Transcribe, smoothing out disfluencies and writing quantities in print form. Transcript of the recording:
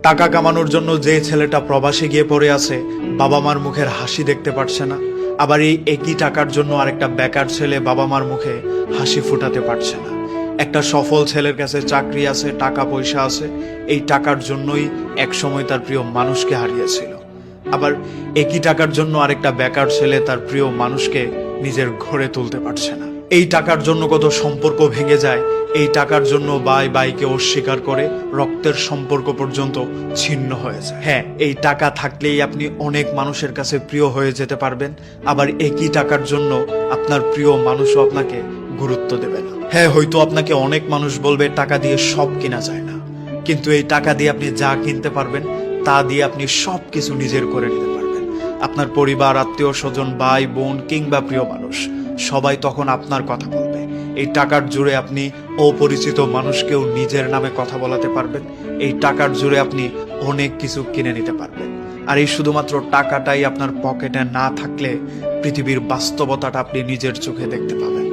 টাকা কামানোর জন্য যে ছেলেটা প্রবাসে গিয়ে পড়ে আছে, বাবা মার মুখের হাসি দেখতে পারছে না, আবার এই একই টাকার জন্য আরেকটা বেকার ছেলে বাবা মার মুখে হাসি ফুটাতে পারছে না। একটা সফল ছেলের কাছে চাকরি আছে, টাকা পয়সা আছে, এই টাকার জন্যই একসময় তার প্রিয় মানুষকে হারিয়েছিল। আবার একই টাকার জন্য আরেকটা বেকার ছেলে তার প্রিয় মানুষকে নিজের ঘরে তুলতে পারছে না। এই টাকার জন্য কত সম্পর্ক ভেঙে যায়, এই টাকার জন্য বাইকে অস্বীকার করে রক্তের সম্পর্ক পর্যন্ত ছিন্ন হয়ে যায়। হ্যাঁ, এই টাকা থাকলেই আপনি অনেক মানুষের কাছে প্রিয় হয়ে যেতে পারবেন, আবার একই টাকার জন্য আপনার প্রিয় মানুষও আপনাকে গুরুত্ব দেবে না। হ্যাঁ, হয়তো আপনাকে অনেক মানুষ বলবে টাকা দিয়ে সব কিনা যায় না, কিন্তু এই টাকা দিয়ে আপনি যা কিনতে পারবেন তা দিয়ে আপনি সবকিছু নিজের করে নিতে পারবেন। আপনার পরিবার, আত্মীয় স্বজন, ভাই বোন কিংবা প্রিয় মানুষ সবাই তখন আপনার কথা বলবে। এই টাকার জোরে আপনি অপরিচিত মানুষকেও নিজের নামে কথা বলাতে পারবেন। এই টাকার জোরে আপনি অনেক কিছু কিনে নিতে পারবেন। আর এই শুধুমাত্র টাকাটাই আপনার পকেটে না থাকলে পৃথিবীর বাস্তবতাটা আপনি নিজের চোখে দেখতে পাবেন।